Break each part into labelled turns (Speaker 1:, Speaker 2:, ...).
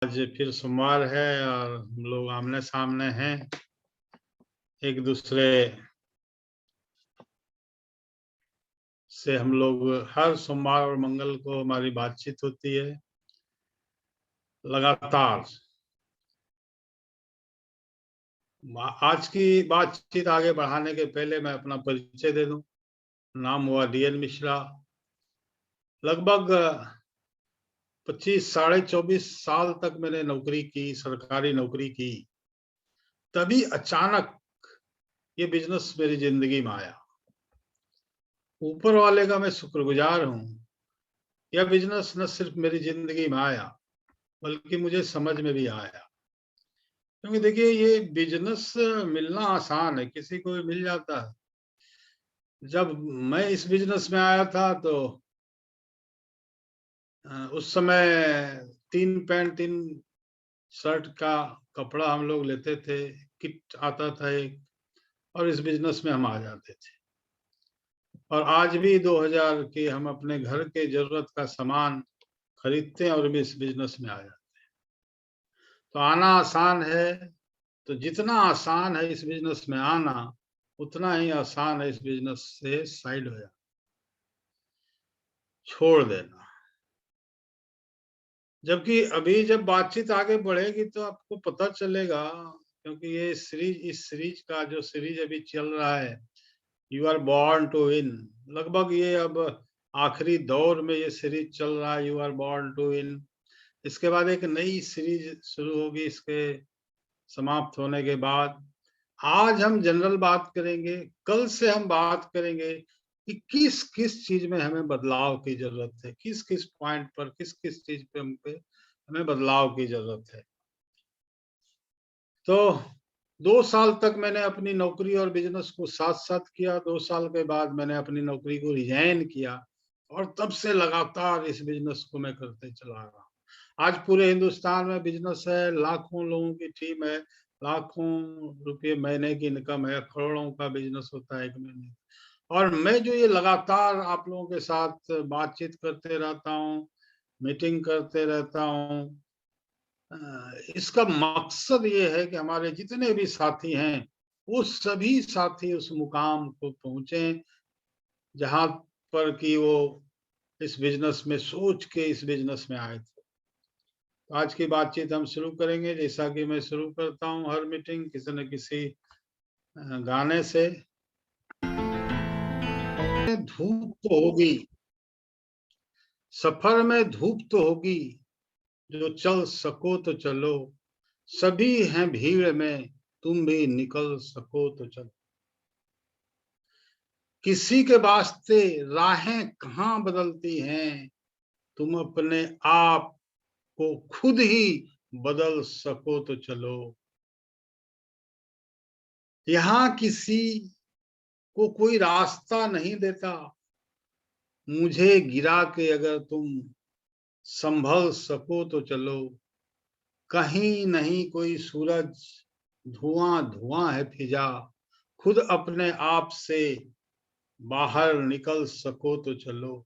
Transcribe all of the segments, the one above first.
Speaker 1: आज फिर सोमवार है और हम लोग आमने सामने हैं। एक दूसरे से हम लोग हर सोमवार और मंगल को हमारी बातचीत होती है लगातार। आज की बातचीत आगे बढ़ाने के पहले मैं अपना परिचय दे दूं। नाम हुआ DN मिश्रा। लगभग 25 साढ़े 24 साल तक मैंने नौकरी की, सरकारी नौकरी की। तभी अचानक ये बिजनेस मेरी जिंदगी में आया। ऊपर वाले का मैं शुक्रगुजार हूं। यह बिजनेस न सिर्फ मेरी जिंदगी में आया बल्कि मुझे समझ में भी आया। क्योंकि देखिए, ये बिजनेस मिलना आसान है, किसी को भी मिल जाता है। जब मैं इस बिजनेस में आया था तो उस समय 3 पैंट 3 शर्ट का कपड़ा हम लोग लेते थे, किट आता था एक, और इस बिजनेस में हम आ जाते थे। और आज भी 2000 के हम अपने घर के जरूरत का सामान खरीदते हैं और भी इस बिजनेस में आ जाते हैं। तो आना आसान है, तो जितना आसान है इस बिजनेस में आना, उतना ही आसान है इस बिजनेस से साइड हो जाना, छोड़ देना। जबकि अभी जब बातचीत आगे बढ़ेगी तो आपको पता चलेगा, क्योंकि ये सीरीज, इस सीरीज का जो सीरीज अभी चल रहा है, you are born to win, लगभग ये अब आखिरी दौर में ये सीरीज चल रहा है, you are born to win. इसके बाद एक नई सीरीज शुरू होगी इसके समाप्त होने के बाद। आज हम जनरल बात करेंगे, कल से हम बात करेंगे कि किस किस चीज में हमें बदलाव की जरूरत है, किस किस पॉइंट पर, किस किस चीज पे हमें बदलाव की जरूरत है। तो 2 साल तक मैंने अपनी नौकरी और बिजनेस को साथ साथ किया। 2 साल के बाद मैंने अपनी नौकरी को रिजाइन किया और तब से लगातार इस बिजनेस को मैं करते चला रहा हूँ। आज पूरे हिंदुस्तान में बिजनेस है, लाखों लोगों की टीम है, लाखों रुपए महीने की इनकम है, करोड़ों का बिजनेस होता है एक महीने। और मैं जो ये लगातार आप लोगों के साथ बातचीत करते रहता हूँ, मीटिंग करते रहता हूँ, इसका मकसद ये है कि हमारे जितने भी साथी हैं वो सभी साथी उस मुकाम को पहुंचे जहां पर कि वो इस बिजनेस में सोच के इस बिजनेस में आए थे। तो आज की बातचीत हम शुरू करेंगे, जैसा कि मैं शुरू करता हूं हर मीटिंग किसी न किसी गाने से। धूप तो होगी, सफर में धूप तो होगी, जो चल सको तो चलो, सभी हैं भीड़ में, तुम भी निकल सको तो चलो। किसी के वास्ते राहें कहाँ बदलती हैं, तुम अपने आप को खुद ही बदल सको तो चलो। यहाँ किसी को कोई रास्ता नहीं देता, मुझे गिरा के अगर तुम संभल सको तो चलो। कहीं नहीं कोई सूरज, धुआं धुआं है फिजा, खुद अपने आप से बाहर निकल सको तो चलो।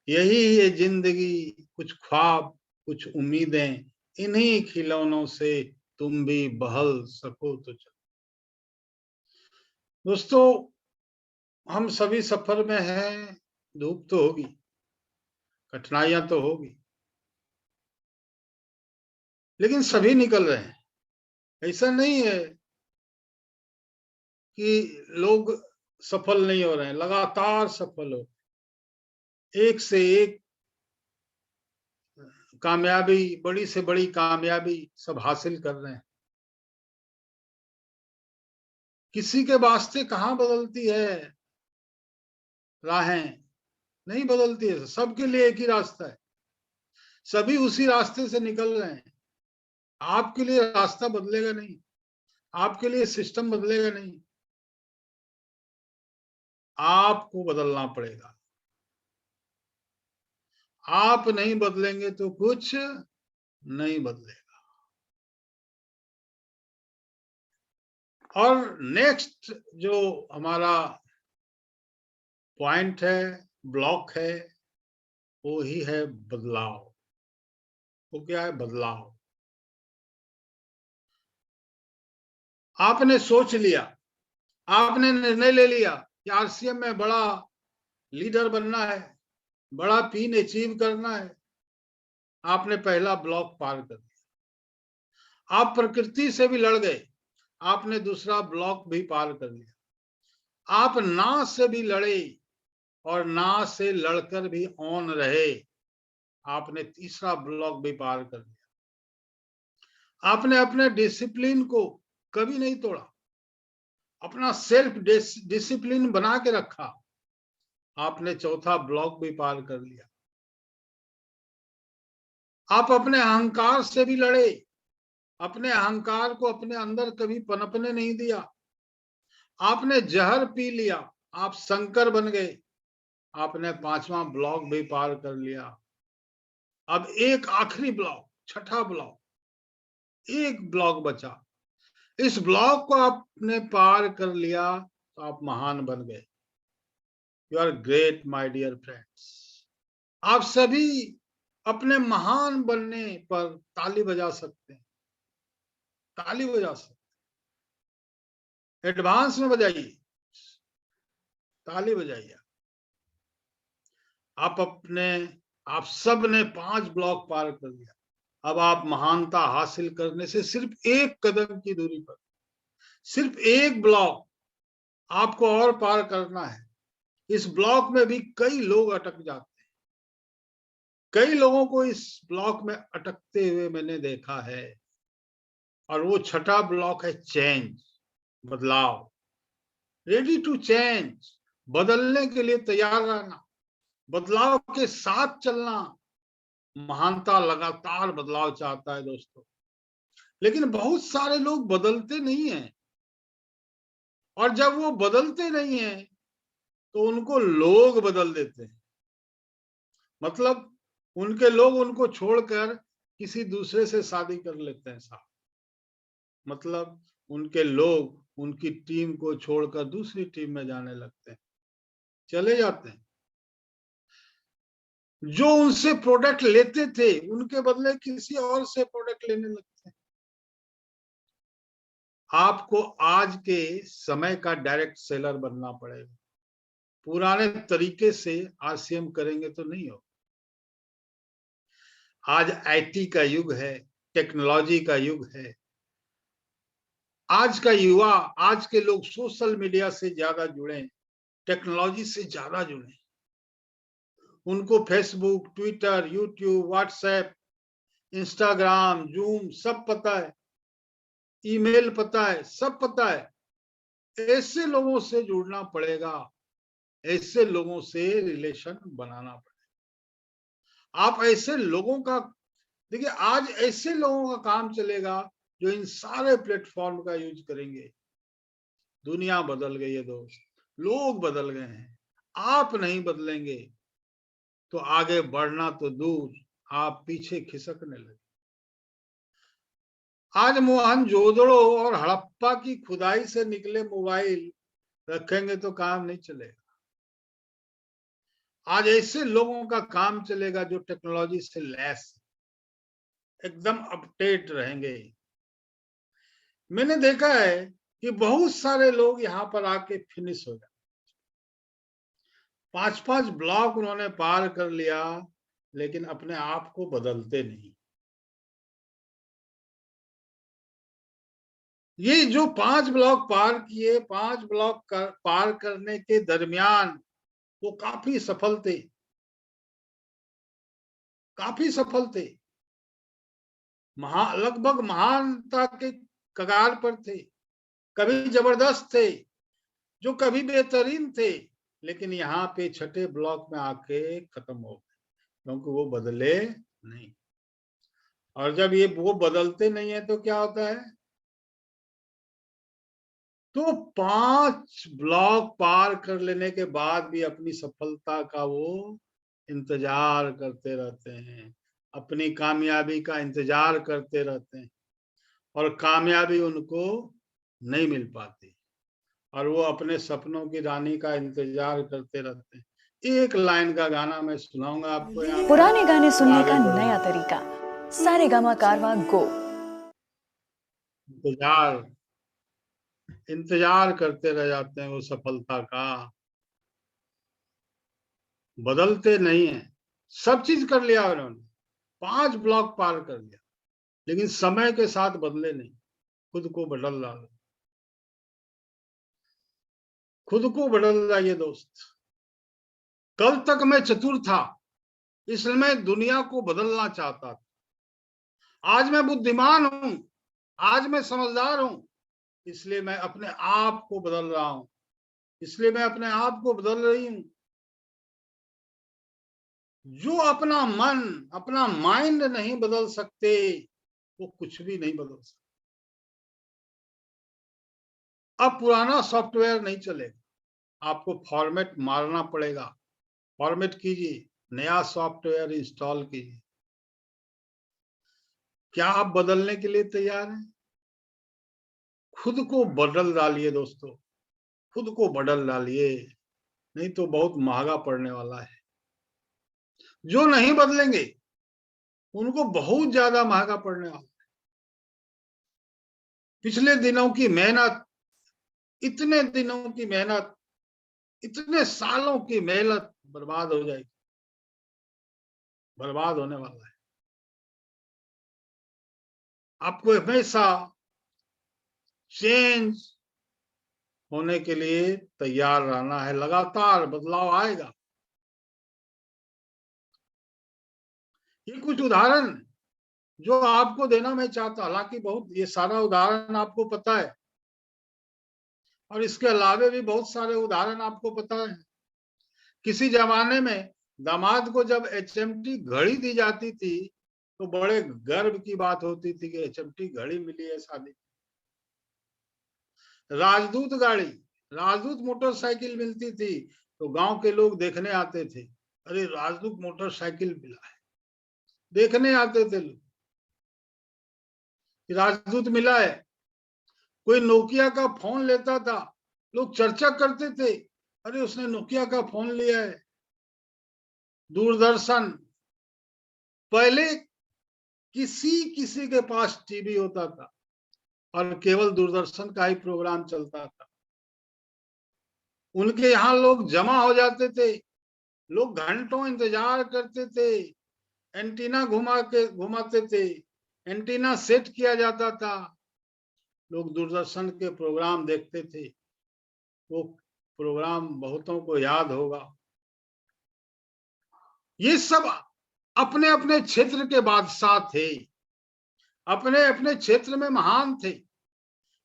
Speaker 1: यही है जिंदगी, कुछ ख्वाब, कुछ उम्मीदें, इन्हीं खिलौनों से तुम भी बहल सको तो चलो। दोस्तों, हम सभी सफर में हैं, धूप तो होगी, कठिनाइयां तो होगी, लेकिन सभी निकल रहे हैं। ऐसा नहीं है कि लोग सफल नहीं हो रहे हैं, लगातार सफल हो, एक से एक कामयाबी, बड़ी से बड़ी कामयाबी सब हासिल कर रहे हैं। किसी के वास्ते कहाँ बदलती है राहें, नहीं बदलती है। सबके लिए एक ही रास्ता है, सभी उसी रास्ते से निकल रहे हैं। आपके लिए रास्ता बदलेगा नहीं, आपके लिए सिस्टम बदलेगा नहीं, आपको बदलना पड़ेगा। आप नहीं बदलेंगे तो कुछ नहीं बदलेगा। और नेक्स्ट जो हमारा पॉइंट है, ब्लॉक है, वो ही है बदलाव। वो क्या है? बदलाव। आपने सोच लिया, आपने निर्णय ले लिया कि आरसीएम में बड़ा लीडर बनना है, बड़ा पीन अचीव करना है। आपने पहला ब्लॉक पार कर दिया। आप प्रकृति से भी लड़ गए, आपने दूसरा ब्लॉक भी पार कर लिया। आप ना से भी लड़े और ना से लड़कर भी ऑन रहे, आपने तीसरा ब्लॉक भी पार कर लिया। आपने अपने डिसिप्लिन को कभी नहीं तोड़ा, अपना सेल्फ डिसिप्लिन बना के रखा, आपने चौथा ब्लॉक भी पार कर लिया। आप अपने अहंकार से भी लड़े, अपने अहंकार को अपने अंदर कभी पनपने नहीं दिया। आपने जहर पी लिया, आप शंकर बन गए, आपने पांचवा ब्लॉक भी पार कर लिया। अब एक आखिरी ब्लॉक, छठा ब्लॉक, एक ब्लॉक बचा। इस ब्लॉक को आपने पार कर लिया तो आप महान बन गए। You are great my dear friends. आप सभी अपने महान बनने पर ताली बजा सकते हैं, ताली बजा सकते हैं, एडवांस में बजाइए, ताली बजाइए। आप सब ने 5 ब्लॉक पार कर लिया। अब आप महानता हासिल करने से सिर्फ एक कदम की दूरी पर, सिर्फ एक ब्लॉक आपको और पार करना है। इस ब्लॉक में भी कई लोग अटक जाते हैं, कई लोगों को इस ब्लॉक में अटकते हुए मैंने देखा है। और वो छठा ब्लॉक है चेंज, बदलाव। रेडी टू चेंज, बदलने के लिए तैयार रहना, बदलाव के साथ चलना। महानता लगातार बदलाव चाहता है दोस्तों, लेकिन बहुत सारे लोग बदलते नहीं हैं। और जब वो बदलते नहीं हैं तो उनको लोग बदल देते हैं। मतलब उनके लोग उनको छोड़कर किसी दूसरे से शादी कर लेते हैं साहब। मतलब उनके लोग उनकी टीम को छोड़कर दूसरी टीम में जाने लगते हैं, चले जाते हैं। जो उनसे प्रोडक्ट लेते थे उनके बदले किसी और से प्रोडक्ट लेने लगते हैं। आपको आज के समय का डायरेक्ट सेलर बनना पड़ेगा। पुराने तरीके से आरसीएम करेंगे तो नहीं हो। आज आईटी का युग है, टेक्नोलॉजी का युग है। आज का युवा, आज के लोग सोशल मीडिया से ज्यादा जुड़े, टेक्नोलॉजी से ज्यादा जुड़े। उनको Facebook, Twitter, YouTube, WhatsApp, Instagram, zoom सब पता है, ईमेल पता है, सब पता है। ऐसे लोगों से जुड़ना पड़ेगा, ऐसे लोगों से रिलेशन बनाना पड़ेगा। आप ऐसे लोगों का, देखिए आज ऐसे लोगों का काम चलेगा जो इन सारे प्लेटफॉर्म का यूज करेंगे। दुनिया बदल गई है दोस्त, लोग बदल गए हैं। आप नहीं बदलेंगे तो आगे बढ़ना तो दूर, आप पीछे खिसकने लगे। आज मोहनजोदड़ो और हड़प्पा की खुदाई से निकले मोबाइल रखेंगे तो काम नहीं चलेगा। आज ऐसे लोगों का काम चलेगा जो टेक्नोलॉजी से लैस, एकदम अपडेट रहेंगे। मैंने देखा है कि बहुत सारे लोग यहाँ पर आके फिनिश हो जाते, 5-5 ब्लॉक उन्होंने पार कर लिया, लेकिन अपने आप को बदलते नहीं। ये जो 5 ब्लॉक पार किए, 5 ब्लॉक पार करने के दरमियान वो काफी सफल थे, काफी सफल थे, लगभग महानता के कगार पर थे। कभी जबरदस्त थे, जो कभी बेहतरीन थे, लेकिन यहाँ पे छठे ब्लॉक में आके खत्म हो गए, क्योंकि वो बदले नहीं। और जब ये वो बदलते नहीं है तो क्या होता है? तो 5 ब्लॉक पार कर लेने के बाद भी अपनी सफलता का वो इंतजार करते रहते हैं, अपनी कामयाबी का इंतजार करते रहते हैं, और कामयाबी उनको नहीं मिल पाती, और वो अपने सपनों की रानी का इंतजार करते रहते हैं। एक लाइन का गाना मैं सुनाऊंगा आपको यहाँ पे,
Speaker 2: पुराने गाने सुनने का
Speaker 1: आगे
Speaker 2: नया तरीका, सारेगामा कारवां गो।
Speaker 1: इंतजार इंतजार करते रह जाते हैं वो सफलता का, बदलते नहीं है। सब चीज कर लिया उन्होंने, 5 ब्लॉक पार कर लिया, लेकिन समय के साथ बदले नहीं। खुद को बदल डालो, खुद को बदल जाइए दोस्त। कल तक मैं चतुर था, इसलिए मैं दुनिया को बदलना चाहता था। आज मैं बुद्धिमान हूं, आज मैं समझदार हूं, इसलिए मैं अपने आप को बदल रहा हूं, इसलिए मैं अपने आप को बदल रही हूं। जो अपना मन, अपना माइंड नहीं बदल सकते, वो कुछ भी नहीं बदल सकते। अब पुराना सॉफ्टवेयर नहीं चलेगा, आपको फॉर्मेट मारना पड़ेगा। फॉर्मेट कीजिए, नया सॉफ्टवेयर इंस्टॉल कीजिए। क्या आप बदलने के लिए तैयार हैं? खुद को बदल डालिए दोस्तों, खुद को बदल डालिए, नहीं तो बहुत महंगा पड़ने वाला है। जो नहीं बदलेंगे उनको बहुत ज्यादा महंगा पड़ने वाला है। पिछले दिनों की मेहनत, इतने दिनों की मेहनत, इतने सालों की मेहनत बर्बाद हो जाएगी, बर्बाद होने वाला है। आपको हमेशा चेंज होने के लिए तैयार रहना है, लगातार बदलाव आएगा। ये कुछ उदाहरण जो आपको देना मैं चाहता, हालांकि बहुत ये सारा उदाहरण आपको पता है, और इसके अलावे भी बहुत सारे उदाहरण आपको पता है। किसी जमाने में दामाद को जब HMT घड़ी दी जाती थी तो बड़े गर्व की बात होती थी कि HMT घड़ी मिली है शादी। राजदूत गाड़ी, राजदूत मोटरसाइकिल मिलती थी तो गांव के लोग देखने आते थे, अरे राजदूत मोटरसाइकिल मिला है, देखने आते थे लोग, राजदूत मिला है। कोई नोकिया का फोन लेता था, लोग चर्चा करते थे, अरे उसने नोकिया का फोन लिया है। दूरदर्शन, पहले किसी किसी के पास टीवी होता था और केवल दूरदर्शन का ही प्रोग्राम चलता था। उनके यहाँ लोग जमा हो जाते थे, लोग घंटों इंतजार करते थे, एंटीना घुमाते थे, एंटीना सेट किया जाता था, लोग दूरदर्शन के प्रोग्राम देखते थे। वो प्रोग्राम बहुतों को याद होगा। ये सब अपने अपने क्षेत्र के बादशाह थे, अपने अपने क्षेत्र में महान थे।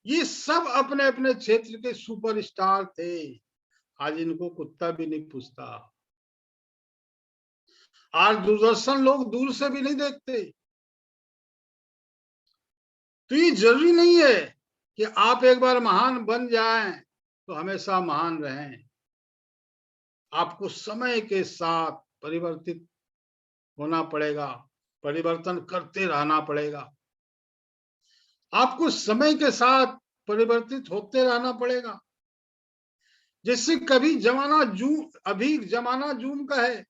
Speaker 1: ये सब अपने अपने क्षेत्र के सुपरस्टार थे। आज इनको कुत्ता भी नहीं पूछता। आज दूरदर्शन लोग दूर से भी नहीं देखते। तो ये जरूरी नहीं है कि आप एक बार महान बन जाएं तो हमेशा महान रहें। आपको समय के साथ परिवर्तित होना पड़ेगा, परिवर्तन करते रहना पड़ेगा। आपको समय के साथ परिवर्तित होते रहना पड़ेगा। जैसे कभी जमाना जूम, अभी जमाना जूम का है,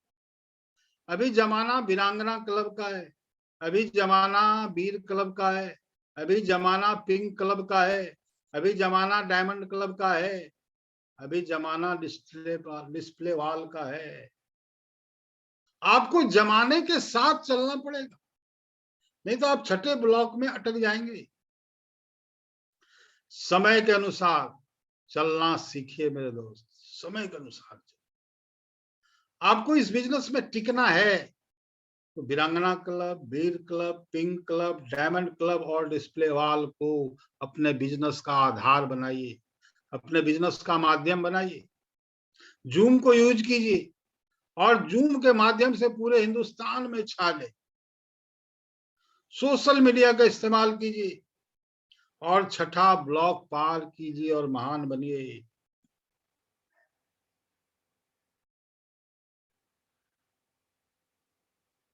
Speaker 1: अभी जमाना वीरांगना क्लब का है, अभी जमाना वीर क्लब का है, अभी जमाना पिंक क्लब का है, अभी जमाना डायमंड क्लब का है, अभी जमाना डिस्प्ले वॉल का है। आपको जमाने के साथ चलना पड़ेगा, नहीं तो आप छठे ब्लॉक में अटक जाएंगे। समय के अनुसार चलना सीखिए मेरे दोस्त, समय के अनुसार आपको इस बिजनेस में टिकना है तो Veerangana club, Veer club, pink club, diamond club और डिस्प्ले वॉल को अपने बिजनेस का आधार बनाइए, अपने बिजनेस का माध्यम बनाइए। जूम को यूज कीजिए और जूम के माध्यम से पूरे हिंदुस्तान में छा गए। सोशल मीडिया का इस्तेमाल कीजिए और छठा ब्लॉक पार कीजिए और महान बनिए।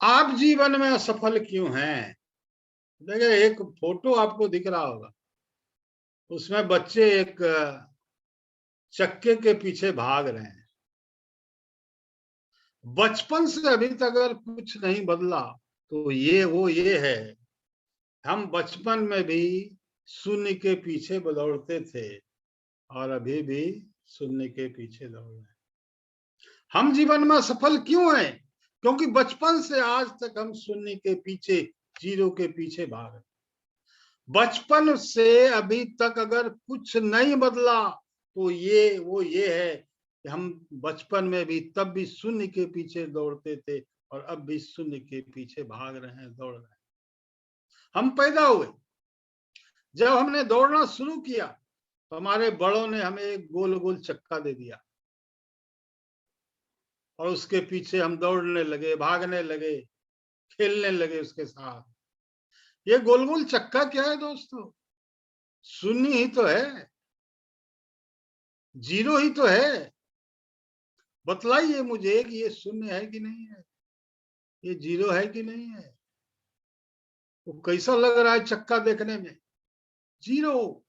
Speaker 1: आप जीवन में असफल क्यों हैं? देखिए, एक फोटो आपको दिख रहा होगा, उसमें बच्चे एक चक्के के पीछे भाग रहे हैं। बचपन से अभी तक अगर कुछ नहीं बदला तो ये है, हम बचपन में भी शून्य के पीछे दौड़ते थे, और अभी भी शून्य के पीछे दौड़ रहे हैं। हम जीवन में सफल क्यों हैं? क्योंकि बचपन से आज तक हम शून्य के पीछे, जीरो के पीछे भाग रहे। बचपन से अभी तक अगर कुछ नहीं बदला तो ये है कि हम बचपन में भी तब भी शून्य के पीछे दौड़ते थे और अब भी शून्य के पीछे भाग रहे हैं, दौड़ रहे हैं। हम पैदा हुए, जब हमने दौड़ना शुरू किया तो हमारे बड़ों ने हमें एक गोल गोल चक्का दे दिया और उसके पीछे हम दौड़ने लगे, भागने लगे, खेलने लगे उसके साथ। ये गोल गोल चक्का क्या है दोस्तों? शून्य ही तो है, जीरो ही तो है। बतलाइए मुझे कि ये शून्य है कि नहीं है, ये जीरो है कि नहीं है। वो कैसा लग रहा है चक्का देखने में? जीरो।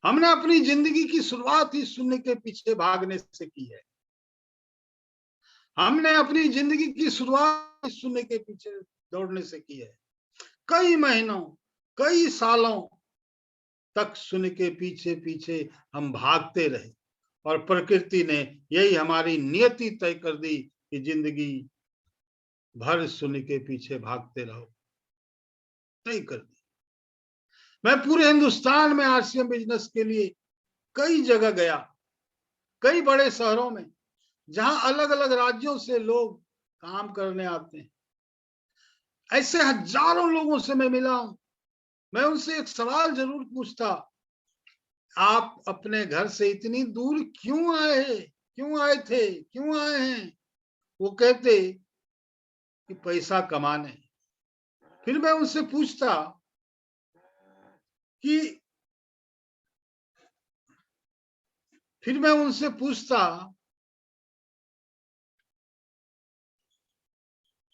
Speaker 1: हमने अपनी जिंदगी की शुरुआत ही शून्य के पीछे भागने से की है। हमने अपनी जिंदगी की शुरुआत शून्य के पीछे दौड़ने से की है। कई महीनों, कई सालों तक शून्य के पीछे पीछे हम भागते रहे और प्रकृति ने यही हमारी नियति तय कर दी कि जिंदगी भर शून्य के पीछे भागते रहो, तय कर दी। मैं पूरे हिंदुस्तान में आरसीएम बिजनेस के लिए कई जगह गया, कई बड़े शहरों में, जहां अलग अलग राज्यों से लोग काम करने आते हैं। ऐसे हजारों लोगों से मैं मिला हूं। मैं उनसे एक सवाल जरूर पूछता, आप अपने घर से इतनी दूर क्यों आए, क्यों आए थे, क्यों आए हैं? वो कहते कि पैसा कमाने। फिर मैं उनसे पूछता कि फिर मैं उनसे पूछता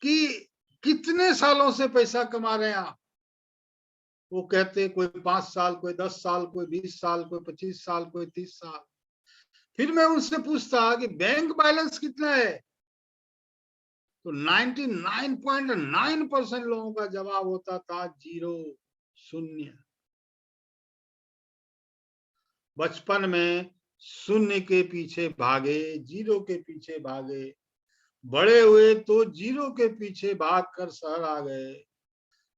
Speaker 1: कि कितने सालों से पैसा कमा रहे हैं आप? वो कहते कोई 5 साल, कोई 10 साल, कोई 20 साल, कोई 25 साल, कोई 30 साल। फिर मैं उनसे पूछता कि बैंक बैलेंस कितना है? तो 99.9% लोगों का जवाब होता था जीरो, शून्य। बचपन में शून्य के पीछे भागे, जीरो के पीछे भागे, बड़े हुए तो जीरो के पीछे भागकर शहर आ गए।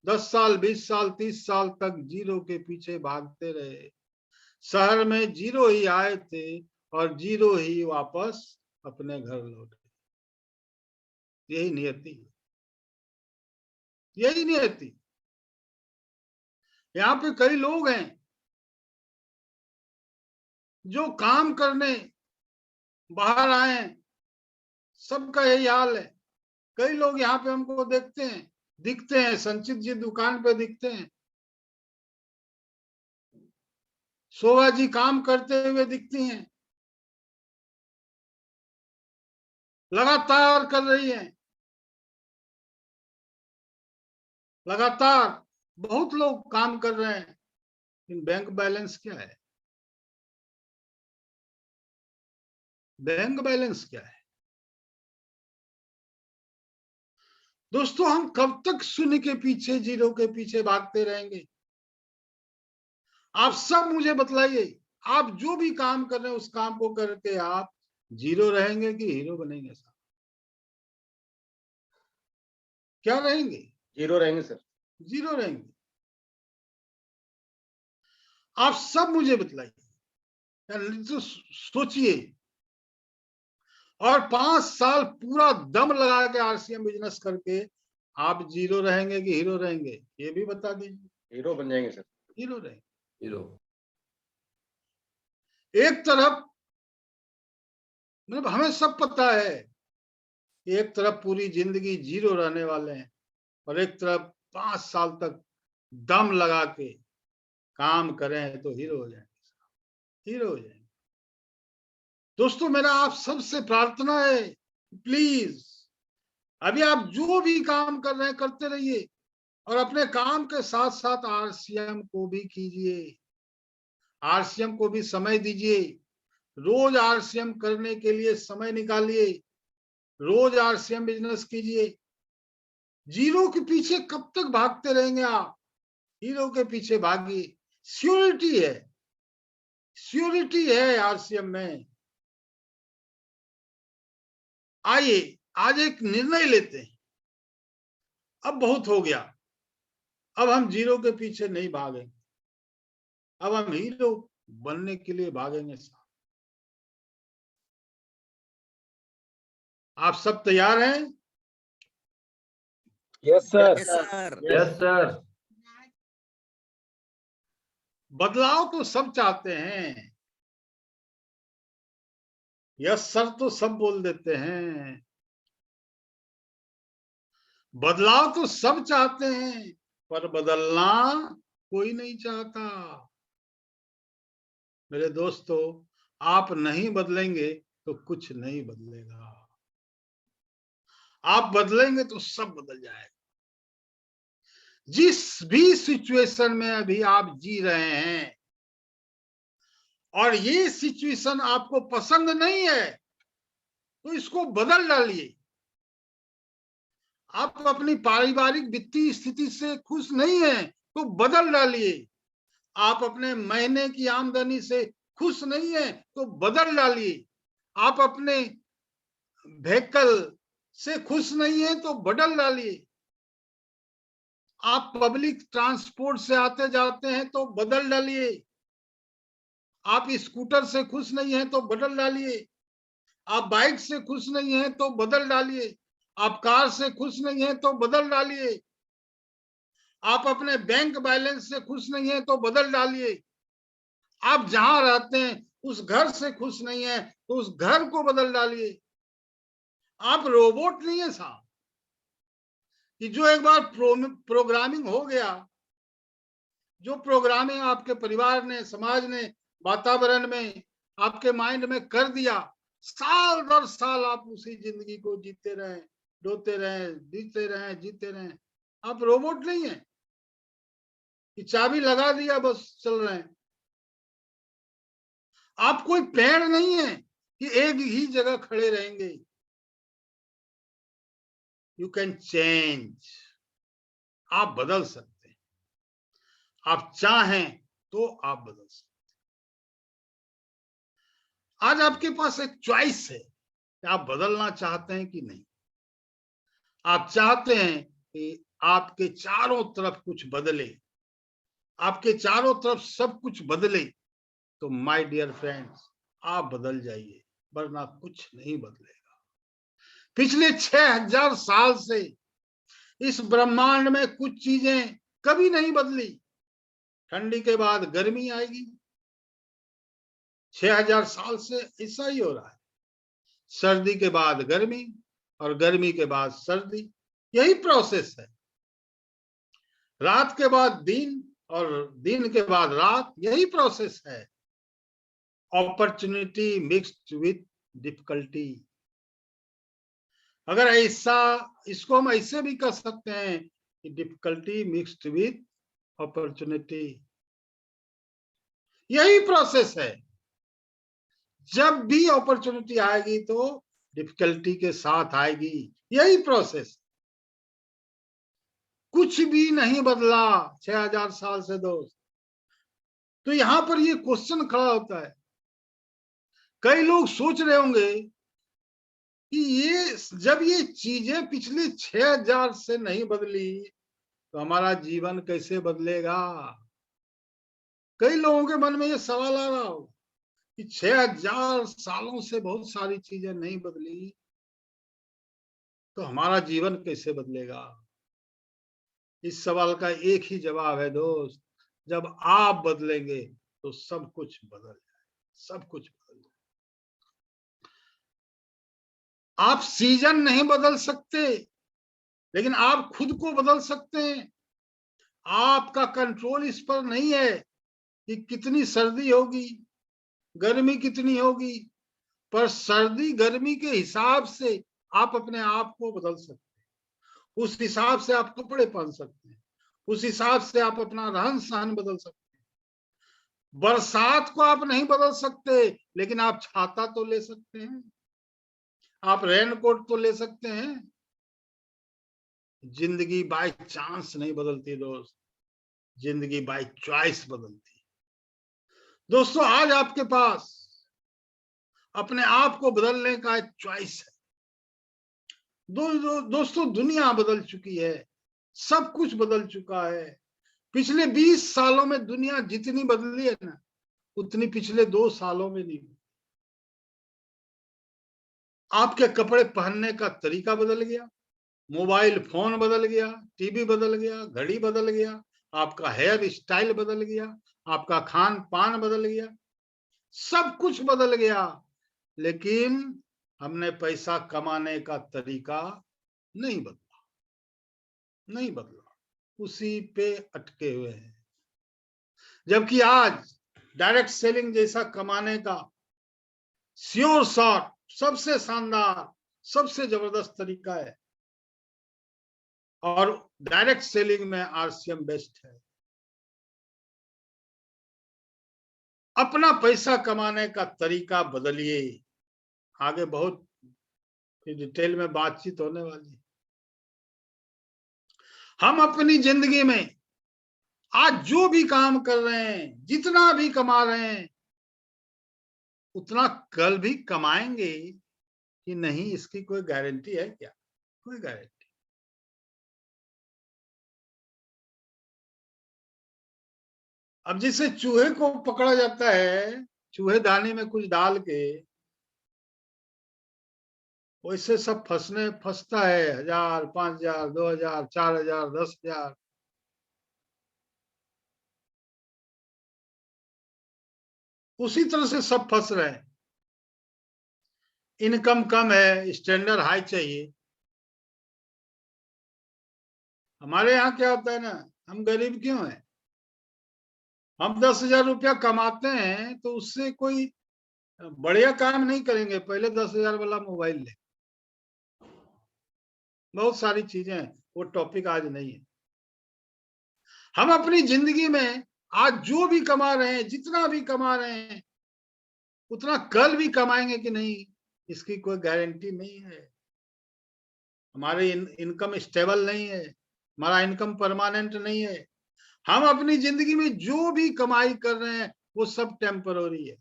Speaker 1: 10 साल, 20 साल, 30 साल तक जीरो के पीछे भागते रहे। शहर में जीरो ही आए थे और जीरो ही वापस अपने घर लौटे। यही नियति, यही नियति। यहाँ पे कई लोग हैं जो काम करने बाहर आए हैं, सबका यही हाल है। कई लोग यहाँ पे हमको दिखते हैं, संचित जी दुकान पे दिखते हैं, शोभा जी काम करते हुए दिखती हैं, लगातार कर रही हैं, लगातार बहुत लोग काम कर रहे हैं। लेकिन बैंक बैलेंस क्या है? बैंक बैलेंस क्या है? दोस्तों, हम कब तक शून्य के पीछे, जीरो के पीछे भागते रहेंगे? आप सब मुझे बतलाइए, आप जो भी काम कर रहे हैं उस काम को करके आप जीरो रहेंगे कि हीरो बनेंगे? साहब, क्या रहेंगे?
Speaker 2: जीरो रहेंगे सर।
Speaker 1: जीरो रहेंगे। आप सब मुझे बतलाइए, तो सोचिए। और 5 साल पूरा दम लगा के आरसीएम बिजनेस करके आप जीरो रहेंगे कि हीरो रहेंगे? ये भी बता दीजिए।
Speaker 2: हीरो बन जाएंगे सर।
Speaker 1: हीरो रहेंगे।
Speaker 2: हीरो।
Speaker 1: एक तरफ मतलब हमें सब पता है, एक तरफ पूरी जिंदगी जीरो रहने वाले हैं और एक तरफ 5 साल तक दम लगा के काम करें तो हीरो हो जाएंगे, हीरो हो जाएंगे। दोस्तों, मेरा आप सबसे प्रार्थना है, प्लीज अभी आप जो भी काम कर रहे हैं करते रहिए और अपने काम के साथ साथ आरसीएम को भी कीजिए, आरसीएम को भी समय दीजिए। रोज आरसीएम करने के लिए समय निकालिए, रोज आरसीएम बिजनेस कीजिए। जीरो के पीछे कब तक भागते रहेंगे आप? हीरो के पीछे भागिए। श्योरिटी है, श्योरिटी है आरसीएम में। आइए आज एक निर्णय लेते हैं, अब बहुत हो गया, अब हम जीरो के पीछे नहीं भागेंगे, अब हम हीरो बनने के लिए भागेंगे। आप सब तैयार हैं?
Speaker 2: Yes sir.
Speaker 3: Yes sir.
Speaker 2: Yes sir.
Speaker 1: बदलाव तो सब चाहते हैं, यस सर तो सब बोल देते हैं। बदलाव तो सब चाहते हैं, पर बदलना कोई नहीं चाहता। मेरे दोस्तों, आप नहीं बदलेंगे तो कुछ नहीं बदलेगा। आप बदलेंगे तो सब बदल जाएगा। जिस भी सिचुएशन में अभी आप जी रहे हैं और ये सिचुएशन आपको पसंद नहीं है, तो इसको बदल डालिए। आप अपनी पारिवारिक वित्तीय स्थिति से खुश नहीं हैं, तो बदल डालिए। आप अपने महीने की आमदनी से खुश नहीं हैं, तो बदल डालिए। आप अपने व्हीकल से खुश नहीं हैं, तो बदल डालिए। आप पब्लिक ट्रांसपोर्ट से आते जाते हैं, तो बदल डालिए। आप स्कूटर से खुश नहीं हैं, तो बदल डालिए। आप बाइक से खुश नहीं हैं, तो बदल डालिए। आप कार से खुश नहीं हैं, तो बदल डालिए। आप अपने बैंक बैलेंस से खुश नहीं हैं, तो बदल डालिए। आप जहां रहते हैं उस घर से खुश नहीं है, तो उस घर को बदल डालिए। आप रोबोट नहीं है साहब कि जो एक बार प्रोग्रामिंग हो गया, जो प्रोग्रामिंग आपके परिवार ने, समाज ने, वातावरण में, आपके माइंड में कर दिया, साल दर साल आप उसी जिंदगी को जीते रहे, रोते रहे, जीते रहे, जीते रहे। आप रोबोट नहीं है कि चाबी लगा दिया बस चल रहे हैं। आप कोई पेड़ नहीं है कि एक ही जगह खड़े रहेंगे। You can change. आप बदल सकते हैं। आप चाहें तो आप बदल सकते हैं। आज आपके पास एक चॉइस है कि आप बदलना चाहते हैं कि नहीं। आप चाहते हैं कि आपके चारों तरफ कुछ बदले, आपके चारों तरफ सब कुछ बदले, तो माय डियर फ्रेंड्स, आप बदल जाइए, वरना कुछ नहीं बदलेगा। पिछले 6000 साल से इस ब्रह्मांड में कुछ चीजें कभी नहीं बदली। ठंडी के बाद गर्मी आएगी, 6000 साल से ऐसा ही हो रहा है। सर्दी के बाद गर्मी और गर्मी के बाद सर्दी, यही प्रोसेस है। रात के बाद दिन और दिन के बाद रात, यही प्रोसेस है। Opportunity mixed with difficulty. अगर ऐसा, इसको हम ऐसे भी कह सकते हैं कि डिफिकल्टी मिक्स्ड विथ अपॉर्चुनिटी, यही प्रोसेस है। जब भी अपॉर्चुनिटी आएगी तो डिफिकल्टी के साथ आएगी, यही प्रोसेस। कुछ भी नहीं बदला 6000 साल से दोस्त। तो यहां पर ये क्वेश्चन खड़ा होता है। कई लोग सोच रहे होंगे कि ये जब ये चीजें पिछले 6000 से नहीं बदली, तो हमारा जीवन कैसे बदलेगा। कई लोगों के मन में ये सवाल आ रहा होगा कि 6000 सालों से बहुत सारी चीजें नहीं बदली, तो हमारा जीवन कैसे बदलेगा। इस सवाल का एक ही जवाब है दोस्त, जब आप बदलेंगे तो सब कुछ बदल जाए, सब कुछ बदल जाए। आप सीजन नहीं बदल सकते, लेकिन आप खुद को बदल सकते हैं। आपका कंट्रोल इस पर नहीं है कि कितनी सर्दी होगी, गर्मी कितनी होगी, पर सर्दी गर्मी के हिसाब से आप अपने आप को बदल सकते हैं। उस हिसाब से आप कपड़े पहन सकते हैं, उस हिसाब से आप अपना रहन सहन बदल सकते हैं। बरसात को आप नहीं बदल सकते, लेकिन आप छाता तो ले सकते हैं, आप रेनकोट तो ले सकते हैं। जिंदगी बाय चांस नहीं बदलती दोस्त, जिंदगी बाय चॉइस बदलती। दोस्तों, आज आपके पास अपने आप को बदलने का एक चॉइस है। दोस्तों, दुनिया बदल चुकी है, सब कुछ बदल चुका है। पिछले 20 सालों में दुनिया जितनी बदली है ना, उतनी पिछले 2 सालों में नहीं। आपके कपड़े पहनने का तरीका बदल गया, मोबाइल फोन बदल गया, टीवी बदल गया, घड़ी बदल गया, आपका हेयर स्टाइल बदल गया, आपका खान पान बदल गया, सब कुछ बदल गया। लेकिन हमने पैसा कमाने का तरीका नहीं बदला, नहीं बदला, उसी पे अटके हुए हैं। जबकि आज डायरेक्ट सेलिंग जैसा कमाने का श्योर शॉट, सबसे शानदार, सबसे जबरदस्त तरीका है, और डायरेक्ट सेलिंग में आरसीएम बेस्ट है। अपना पैसा कमाने का तरीका बदलिए। आगे बहुत डिटेल में बातचीत होने वाली है। हम अपनी जिंदगी में आज जो भी काम कर रहे हैं, जितना भी कमा रहे हैं, उतना कल भी कमाएंगे कि नहीं, इसकी कोई गारंटी है क्या? कोई गारंटी। अब जिसे चूहे को पकड़ा जाता है चूहेदानी में कुछ डाल के, वैसे सब फंसता है। 1000, 5000, 2000, 4000, 10,000। उसी तरह से सब फंस रहे हैं। इनकम कम है, स्टैंडर्ड हाई चाहिए। हमारे यहाँ क्या होता है ना, हम गरीब क्यों हैं? हम 10,000 रुपया कमाते हैं तो उससे कोई बढ़िया काम नहीं करेंगे, पहले 10,000 वाला मोबाइल ले। बहुत सारी चीजें हैं, वो टॉपिक आज नहीं है। हम अपनी जिंदगी में आज जो भी कमा रहे हैं, जितना भी कमा रहे हैं, उतना कल भी कमाएंगे कि नहीं, इसकी कोई गारंटी नहीं है। हमारी इनकम स्टेबल नहीं है, हमारा इनकम परमानेंट नहीं है। हम अपनी जिंदगी में जो भी कमाई कर रहे हैं वो सब टेम्पररी है,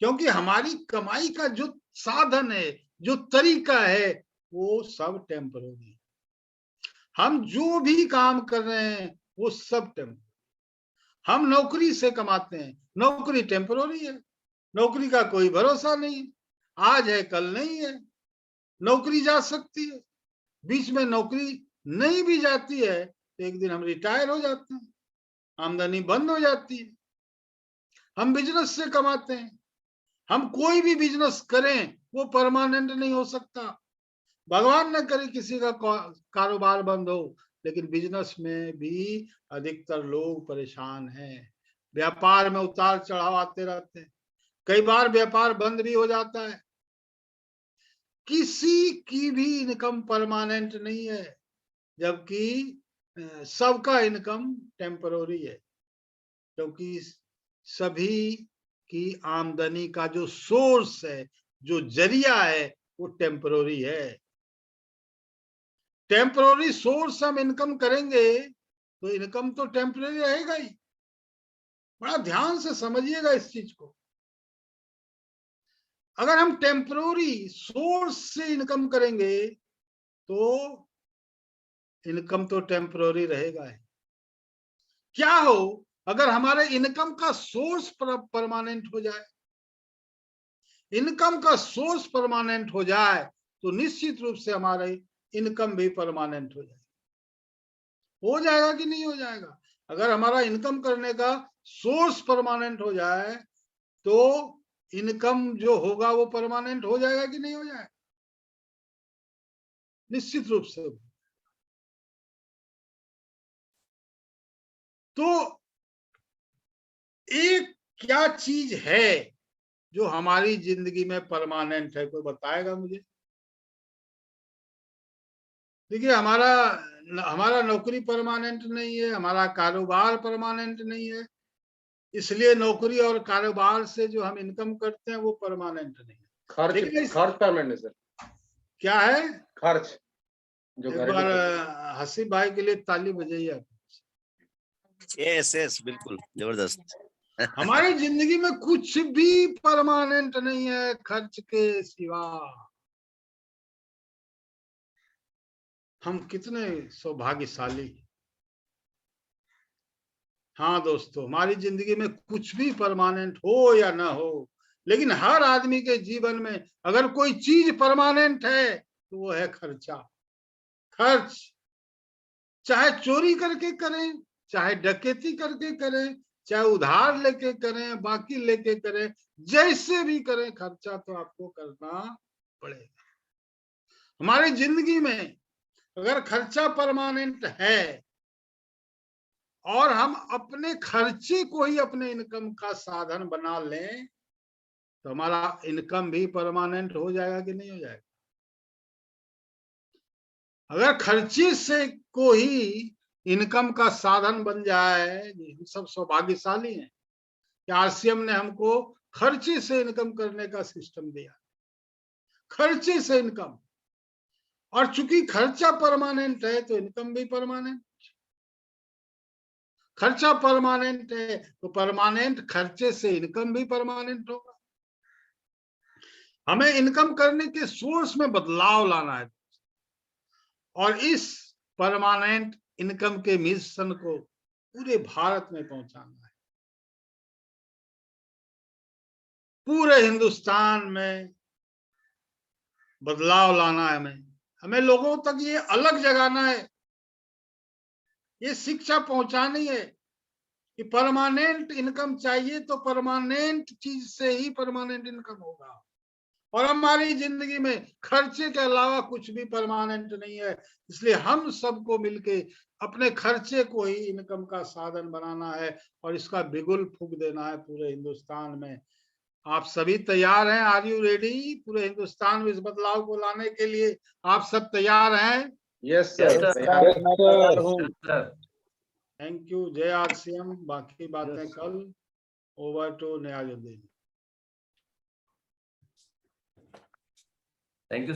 Speaker 1: क्योंकि हमारी कमाई का जो साधन है, जो तरीका है, वो सब टेम्पररी है। हम जो भी काम कर रहे हैं वो सब टेम्पररी। हम नौकरी से कमाते हैं, नौकरी टेम्पररी है, नौकरी का कोई भरोसा नहीं, आज है कल नहीं है। नौकरी जा सकती है, बीच में नौकरी नहीं भी जाती है तो एक दिन हम रिटायर हो जाते हैं, आमदनी बंद हो जाती है। हम बिजनेस से कमाते हैं, हम कोई भी बिजनेस करें वो परमानेंट नहीं हो सकता। भगवान न करे किसी का कारोबार बंद हो, लेकिन बिजनेस में भी अधिकतर लोग परेशान हैं। व्यापार में उतार चढ़ाव आते रहते हैं, कई बार व्यापार बंद भी हो जाता है। किसी की भी इनकम परमानेंट नहीं है, जबकि सबका इनकम टेम्पररी है, क्योंकि सभी की आमदनी का जो सोर्स है, जो जरिया है, वो टेम्पररी है। टेम्पररी सोर्स हम इनकम करेंगे तो इनकम तो टेम्पररी रहेगा ही। बड़ा ध्यान से समझिएगा इस चीज को। अगर हम टेम्पररी सोर्स से इनकम करेंगे तो इनकम तो टेम्पररी रहेगा ही। क्या हो अगर हमारे इनकम का सोर्स परमानेंट हो जाए? इनकम का सोर्स परमानेंट हो जाए तो निश्चित रूप से हमारे इनकम भी परमानेंट हो जाएगा। हो जाएगा कि नहीं हो जाएगा? अगर हमारा इनकम करने का सोर्स परमानेंट हो जाए तो इनकम जो होगा वो परमानेंट हो जाएगा कि नहीं हो जाएगा? निश्चित रूप से। तो एक क्या चीज है जो हमारी जिंदगी में परमानेंट है? कोई बताएगा मुझे? देखिए, हमारा नौकरी परमानेंट नहीं है, हमारा कारोबार परमानेंट नहीं है, इसलिए नौकरी और कारोबार से जो हम इनकम करते हैं वो परमानेंट नहीं है।
Speaker 2: खर्च परमानेंट है सर।
Speaker 1: क्या है?
Speaker 2: खर्च जो
Speaker 1: एक बार हसीब भाई के लिए ताली बजाइए आप।
Speaker 3: यस बिल्कुल जबरदस्त।
Speaker 1: हमारी जिंदगी में कुछ भी परमानेंट नहीं है खर्च के सिवा। हम कितने सौभाग्यशाली। हाँ दोस्तों, हमारी जिंदगी में कुछ भी परमानेंट हो या ना हो, लेकिन हर आदमी के जीवन में अगर कोई चीज परमानेंट है तो वो है खर्चा। खर्च चाहे चोरी करके करें, चाहे डकैती करके करें, चाहे उधार लेके करें, बाकी लेके करें, जैसे भी करें, खर्चा तो आपको करना पड़ेगा। हमारी जिंदगी में अगर खर्चा परमानेंट है और हम अपने खर्चे को ही अपने इनकम का साधन बना लें तो हमारा इनकम भी परमानेंट हो जाएगा कि नहीं हो जाएगा। अगर खर्चे से को ही इनकम का साधन बन जाए, हम सब सौभाग्यशाली हैं कि आरसीएम ने हमको खर्चे से इनकम करने का सिस्टम दिया। खर्चे से इनकम, और चूंकि खर्चा परमानेंट है तो इनकम भी परमानेंट। खर्चा परमानेंट है तो परमानेंट खर्चे से इनकम भी परमानेंट होगा। हमें इनकम करने के सोर्स में बदलाव लाना है और इस परमानेंट इनकम के मिशन को पूरे भारत में पहुंचाना है। पूरे हिंदुस्तान में बदलाव लाना है। हमें लोगों तक ये अलग जगाना है, ये शिक्षा पहुंचानी है कि परमानेंट इनकम चाहिए तो परमानेंट चीज से ही परमानेंट इनकम होगा। और हमारी जिंदगी में खर्चे के अलावा कुछ भी परमानेंट नहीं है। इसलिए हम सबको मिलके अपने खर्चे को ही इनकम का साधन बनाना है और इसका बिगुल फूंक देना है पूरे हिंदुस्तान में। आप सभी तैयार हैं? Are you ready? पूरे हिंदुस्तान में इस बदलाव को लाने के लिए आप सब तैयार हैं?
Speaker 2: Yes sir.
Speaker 1: Thank you. जय आरसीएम। बाकी बातें कल। Over to Niyazuddin.
Speaker 3: Thank you sir.